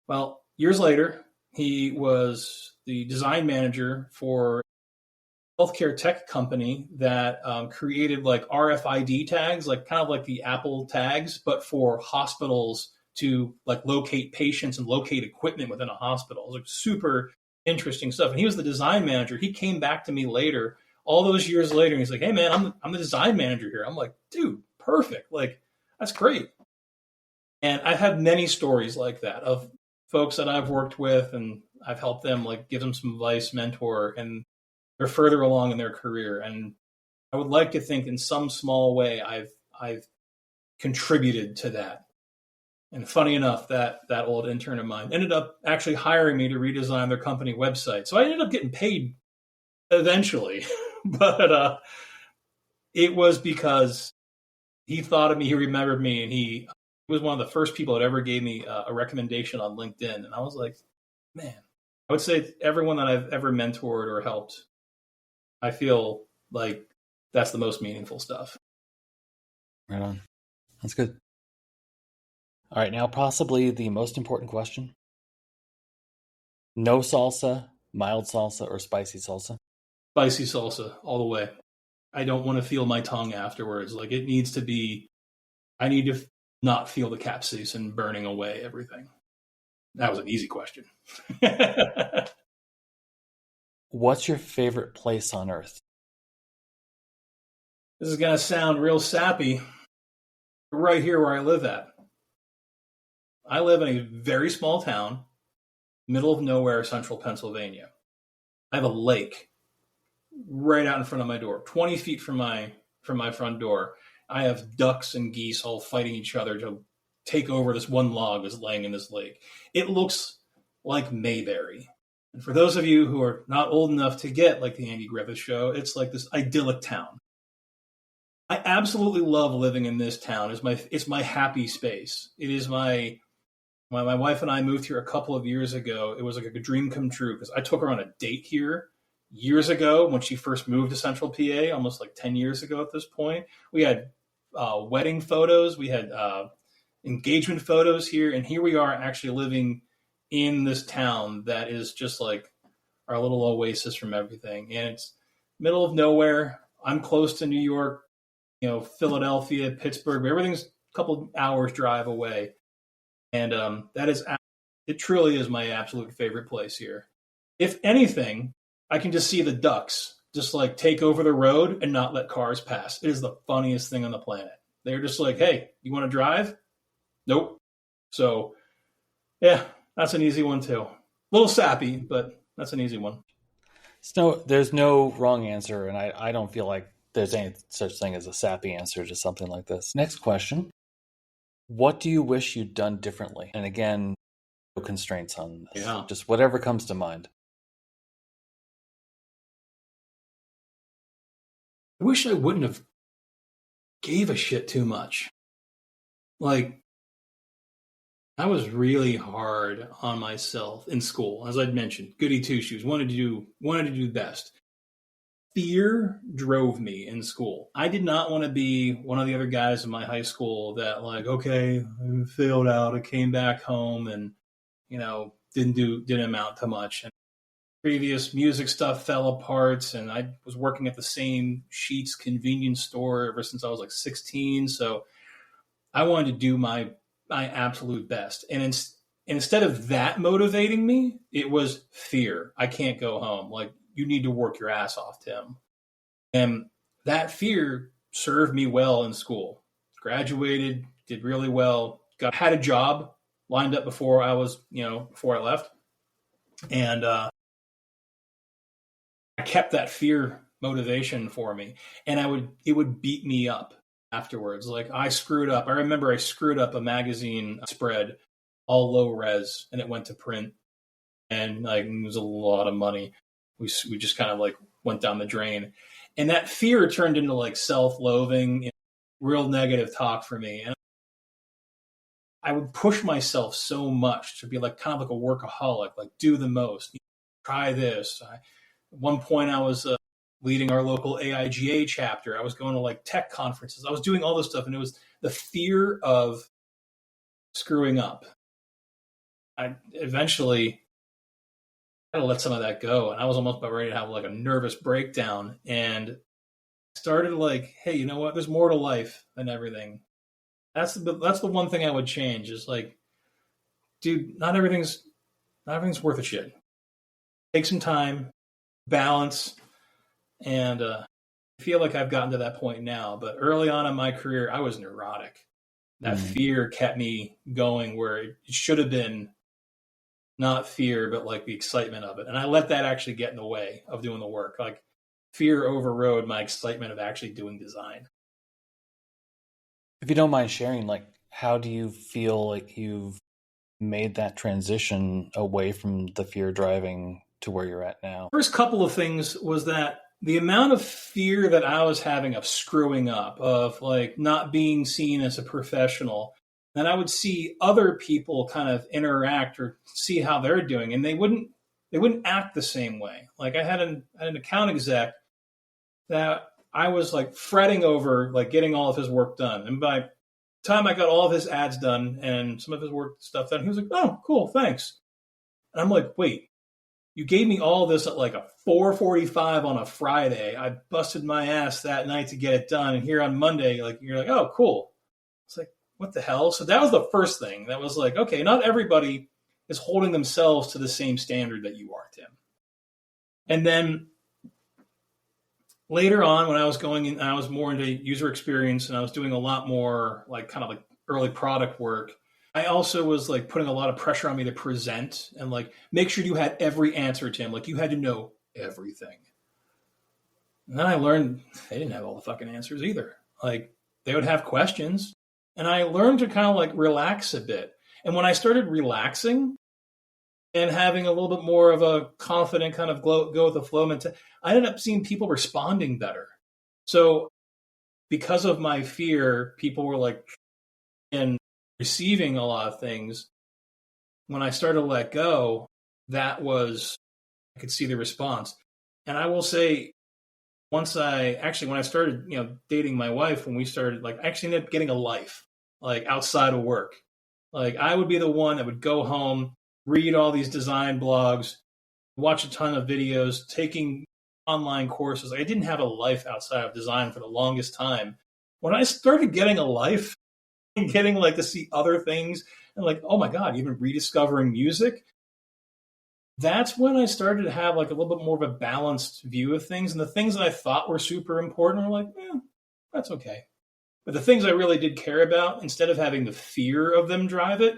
Well, years later, he was the design manager for a healthcare tech company that created like RFID tags, like kind of like the Apple tags, but for hospitals to like locate patients and locate equipment within a hospital. It was like super interesting stuff. And he was the design manager. He came back to me later, all those years later, and he's like, "Hey man, I'm the design manager here." I'm like, "Dude, perfect. Like, that's great." And I've had many stories like that of folks that I've worked with and I've helped them, like give them some advice, mentor, and they're further along in their career. And I would like to think in some small way I've contributed to that. And funny enough, that old intern of mine ended up actually hiring me to redesign their company website. So I ended up getting paid eventually, but it was because he thought of me, he remembered me, and he was one of the first people that ever gave me a recommendation on LinkedIn. And I was like, man, I would say everyone that I've ever mentored or helped, I feel like that's the most meaningful stuff. Right on. That's good. All right, now possibly the most important question. No salsa, mild salsa, or spicy salsa? Spicy salsa all the way. I don't want to feel my tongue afterwards. Like it needs to be, I need to not feel the capsaicin burning away everything. That was an easy question. What's your favorite place on earth? This is going to sound real sappy. Right here where I live at. I live in a very small town, middle of nowhere, central Pennsylvania. I have a lake right out in front of my door, 20 feet from my front door. I have ducks and geese all fighting each other to take over this one log that's laying in this lake. It looks like Mayberry. And for those of you who are not old enough to get like the Andy Griffith Show, it's like this idyllic town. I absolutely love living in this town. It's my happy space. It is my wife and I moved here a couple of years ago. It was like a dream come true because I took her on a date here years ago when she first moved to Central PA, almost like 10 years ago at this point. We had wedding photos. We had engagement photos here. And here we are actually living in this town that is just like our little oasis from everything. And it's middle of nowhere. I'm close to New York, Philadelphia, Pittsburgh. Everything's a couple hours drive away. And it truly is my absolute favorite place here. If anything, I can just see the ducks just like take over the road and not let cars pass. It is the funniest thing on the planet. They're just like, hey, you want to drive? Nope. So, yeah, that's an easy one too. A little sappy, but that's an easy one. There's no wrong answer, and I don't feel like there's any such thing as a sappy answer to something like this. Next question. What do you wish you'd done differently? And again, no constraints on this. Yeah. Just whatever comes to mind. I wish I wouldn't have gave a shit too much. Like, I was really hard on myself in school. As I'd mentioned, goody two shoes, wanted to do best. Fear drove me in school. I did not want to be one of the other guys in my high school that like, okay, I failed out. I came back home and, didn't amount to much. And previous music stuff fell apart, and I was working at the same Sheetz convenience store ever since I was like 16. So I wanted to do my absolute best. And instead of that motivating me, it was fear. I can't go home. Like, you need to work your ass off, Tim. And that fear served me well in school. Graduated, did really well, had a job lined up before I left. And I kept that fear motivation for me. And it would beat me up afterwards. Like, I screwed up. I remember I screwed up a magazine spread, all low res, and it went to print. And like, it was a lot of money. We just kind of like went down the drain. And that fear turned into like self-loathing, real negative talk for me. And I would push myself so much to be like kind of like a workaholic, like do the most, try this. At one point I was leading our local AIGA chapter. I was going to like tech conferences. I was doing all this stuff. And it was the fear of screwing up. I eventually had to let some of that go. And I was almost about ready to have like a nervous breakdown and started like, hey, you know what? There's more to life than everything. That's the one thing I would change is like, dude, not everything's worth a shit. Take some time, balance. And I feel like I've gotten to that point now, but early on in my career, I was neurotic. That fear kept me going where it should have been not fear, but like the excitement of it. And I let that actually get in the way of doing the work. Like fear overrode my excitement of actually doing design. If you don't mind sharing, like, how do you feel like you've made that transition away from the fear driving to where you're at now? First couple of things was that the amount of fear that I was having of screwing up, of like not being seen as a professional, then I would see other people kind of interact or see how they're doing, and they wouldn't act the same way. Like I had an account exec that I was like fretting over like getting all of his work done. And by the time I got all of his ads done and some of his work stuff done, he was like, "Oh, cool, thanks." And I'm like, "Wait, you gave me all this at like a 4:45 on a Friday. I busted my ass that night to get it done, and here on Monday, like you're like, oh, cool." It's like, what the hell? So that was the first thing. That was like, okay, not everybody is holding themselves to the same standard that you are, Tim. And then later on, when I was going in, I was more into user experience, and I was doing a lot more like kind of like early product work. I also was like putting a lot of pressure on me to present and like make sure you had every answer, Tim. Like you had to know everything. And then I learned they didn't have all the fucking answers either. Like they would have questions, and I learned to kind of like relax a bit. And when I started relaxing and having a little bit more of a confident kind of go with the flow mentality, I ended up seeing people responding better. So because of my fear, people were like, and receiving a lot of things. When I started to let go, that was, I could see the response. And I will say, once when I started, dating my wife, when we started, like, I actually ended up getting a life, like, outside of work. Like, I would be the one that would go home, read all these design blogs, watch a ton of videos, taking online courses. I didn't have a life outside of design for the longest time. When I started getting a life, and getting like to see other things and like, oh my God, even rediscovering music. That's when I started to have like a little bit more of a balanced view of things. And the things that I thought were super important were like, that's okay. But the things I really did care about, instead of having the fear of them drive it,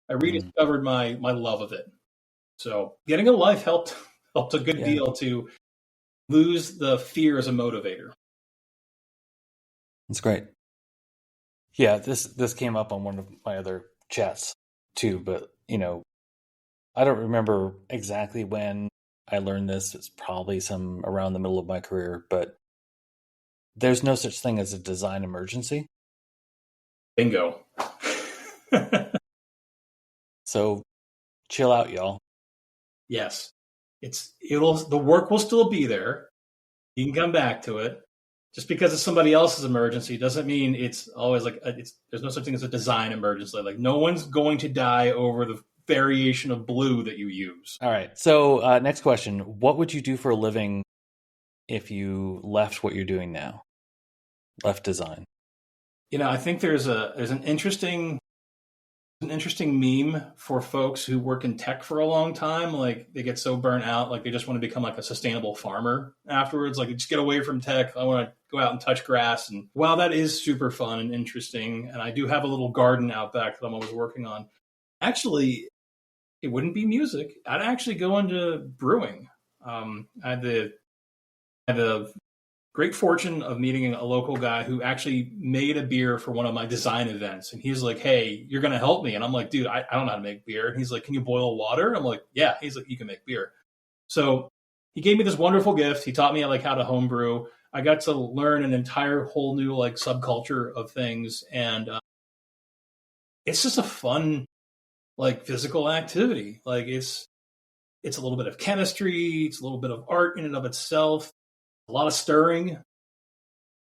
I rediscovered my love of it. So getting a life helped a good deal to lose the fear as a motivator. That's great. Yeah, this came up on one of my other chats too, but I don't remember exactly when I learned this. It's probably some around the middle of my career, but there's no such thing as a design emergency. Bingo. So chill out, y'all. Yes. The work will still be there. You can come back to it. Just because it's somebody else's emergency doesn't mean it's always like there's no such thing as a design emergency. Like no one's going to die over the variation of blue that you use. All right. So next question: what would you do for a living if you left what you're doing now? Left design. I think there's an interesting meme for folks who work in tech for a long time. Like they get so burnt out, like they just want to become like a sustainable farmer afterwards. Like just get away from tech. I want to go out and touch grass. And while that is super fun and interesting, and I do have a little garden out back that I'm always working on, actually, it wouldn't be music. I'd actually go into brewing. I had the great fortune of meeting a local guy who actually made a beer for one of my design events. And he's like, "Hey, you're going to help me." And I'm like, "Dude, I don't know how to make beer." And he's like, "Can you boil water?" And I'm like, "Yeah." He's like, "You can make beer." So he gave me this wonderful gift. He taught me like how to home brew. I got to learn an entire whole new like subculture of things. And it's just a fun, like physical activity. Like it's a little bit of chemistry. It's a little bit of art in and of itself. A lot of stirring.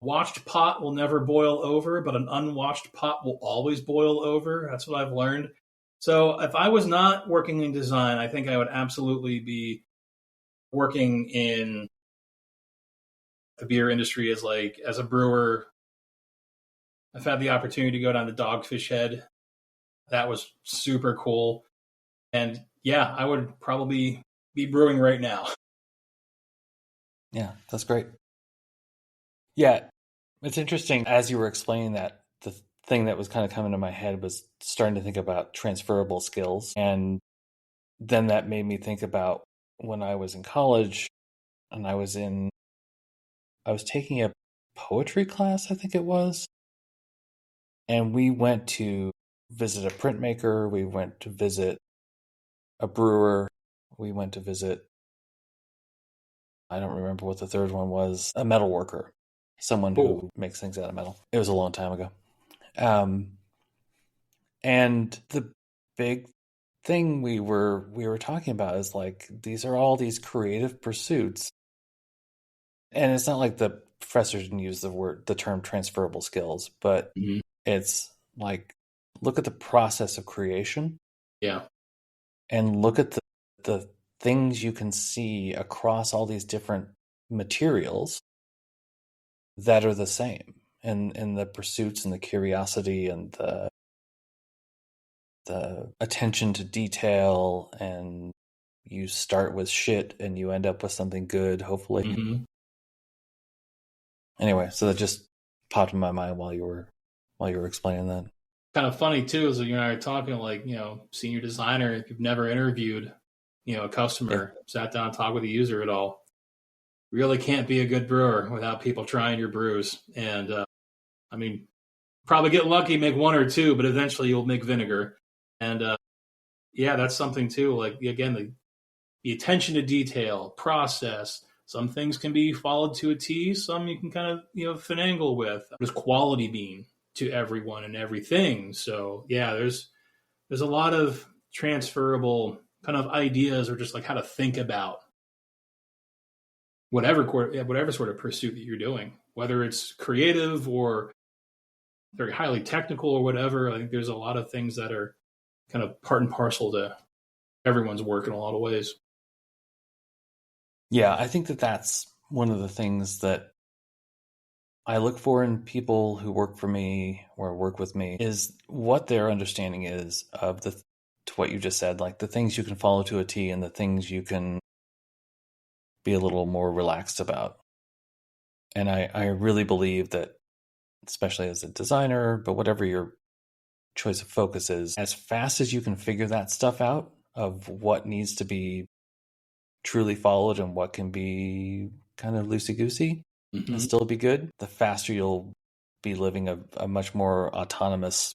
Watched pot will never boil over, but an unwatched pot will always boil over. That's what I've learned. So if I was not working in design, I think I would absolutely be working in the beer industry as a brewer. I've had the opportunity to go down to Dogfish Head. That was super cool. And yeah, I would probably be brewing right now. Yeah, that's great. Yeah, it's interesting. As you were explaining that, the thing that was kind of coming to my head was starting to think about transferable skills. And then that made me think about when I was in college and I was taking a poetry class, I think it was, and we went to visit a printmaker, we went to visit a brewer, we went to visit, I don't remember what the third one was, a metal worker, someone Cool. who makes things out of metal. It was a long time ago. And the big thing we were talking about is like these are all these creative pursuits, and it's not like the professor didn't use the term transferable skills, but Mm-hmm. it's like look at the process of creation Yeah. and look at the things you can see across all these different materials that are the same, and the pursuits and the curiosity and the attention to detail, and you start with shit and you end up with something good, hopefully. Mm-hmm. Anyway, so that just popped in my mind while you were explaining that. Kind of funny too is you and I are talking like, senior designer, if you've never interviewed, a Yeah. customer, sat down and talked with a user at all, really can't be a good brewer without people trying your brews. And I mean, probably get lucky, make one or two, but eventually you'll make vinegar. And yeah, that's something too. Like again, the attention to detail, process. Some things can be followed to a T. Some you can kind of finagle with. There's quality being to everyone and everything. So yeah, there's a lot of transferable kind of ideas or just like how to think about whatever sort of pursuit that you're doing, whether it's creative or very highly technical or whatever. I think there's a lot of things that are kind of part and parcel to everyone's work in a lot of ways. Yeah, I think that that's one of the things that I look for in people who work for me or work with me is what their understanding is of to what you just said, like the things you can follow to a T and the things you can be a little more relaxed about. And I really believe that, especially as a designer, but whatever your choice of focus is, as fast as you can figure that stuff out of what needs to be truly followed and what can be kind of loosey-goosey and Mm-hmm. still be good, the faster you'll be living a much more autonomous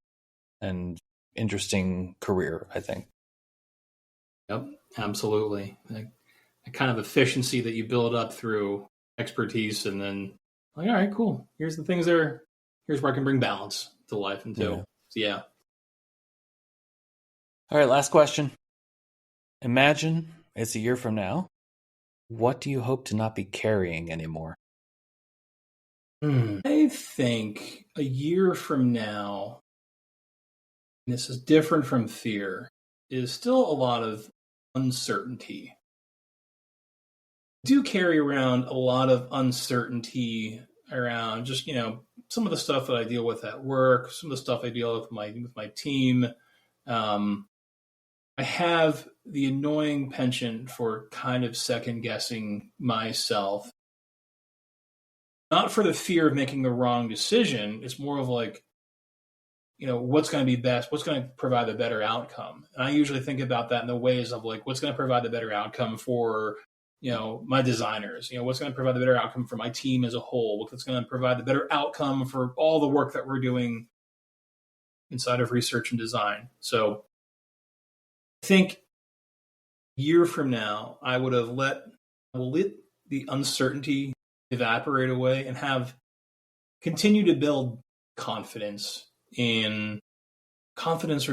and interesting career, I think. Yep, absolutely. The kind of efficiency that you build up through expertise, and then like, all right, cool. Here's the things here's where I can bring balance to life and Yeah. so yeah. All right, last question. Imagine it's a year from now. What do you hope to not be carrying anymore? I think a year from now, and this is different from fear, is still a lot of uncertainty. I do carry around a lot of uncertainty around just, some of the stuff that I deal with at work, some of the stuff I deal with my team. I have the annoying penchant for kind of second guessing myself. Not for the fear of making the wrong decision. It's more of like, what's going to be best? What's going to provide the better outcome? And I usually think about that in the ways of like, what's going to provide the better outcome for, my designers? What's going to provide the better outcome for my team as a whole? What's going to provide the better outcome for all the work that we're doing inside of research and design? So I think a year from now, I will let the uncertainty evaporate away and have continue to build confidence or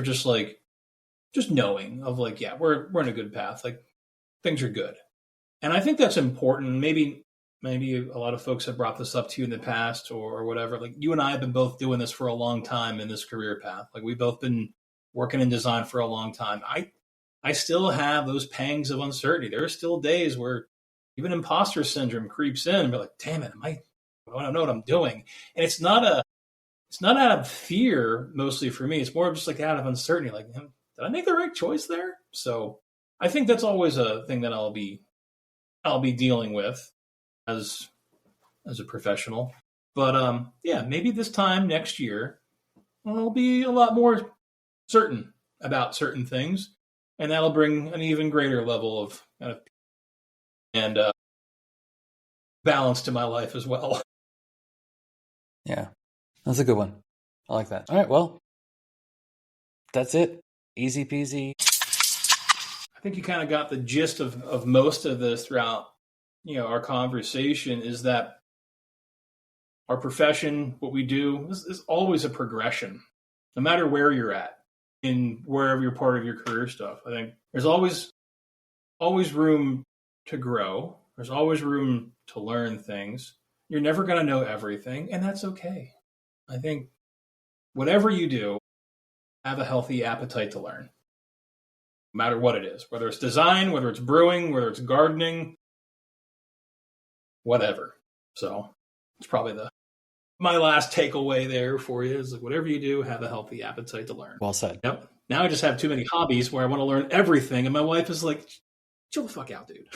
just knowing of like, yeah, we're in a good path. Like things are good. And I think that's important. Maybe a lot of folks have brought this up to you in the past or whatever. Like you and I have been both doing this for a long time in this career path. Like we've both been working in design for a long time. I still have those pangs of uncertainty. There are still days where even imposter syndrome creeps in and be like, damn it, I don't know what I'm doing. And it's not out of fear mostly for me. It's more just like out of uncertainty. Like, did I make the right choice there? So I think that's always a thing that I'll be dealing with as a professional. But yeah, maybe this time next year I'll be a lot more certain about certain things. and that'll bring an even greater level of kind of and balance to my life as well. Yeah, that's a good one. I like that. All right, well, that's it. Easy peasy. I think you kind of got the gist of most of this throughout, our conversation, is that our profession, what we do, is always a progression, no matter where you're at in wherever you're part of your career stuff. I think there's always room to grow. There's always room to learn things. You're never going to know everything, and that's okay. I think whatever you do, have a healthy appetite to learn, no matter what it is, whether it's design, whether it's brewing, whether it's gardening, whatever. So it's probably my last takeaway there for you is, like, whatever you do, have a healthy appetite to learn. Well said. Yep. Now I just have too many hobbies where I want to learn everything, and my wife is like, chill the fuck out, dude.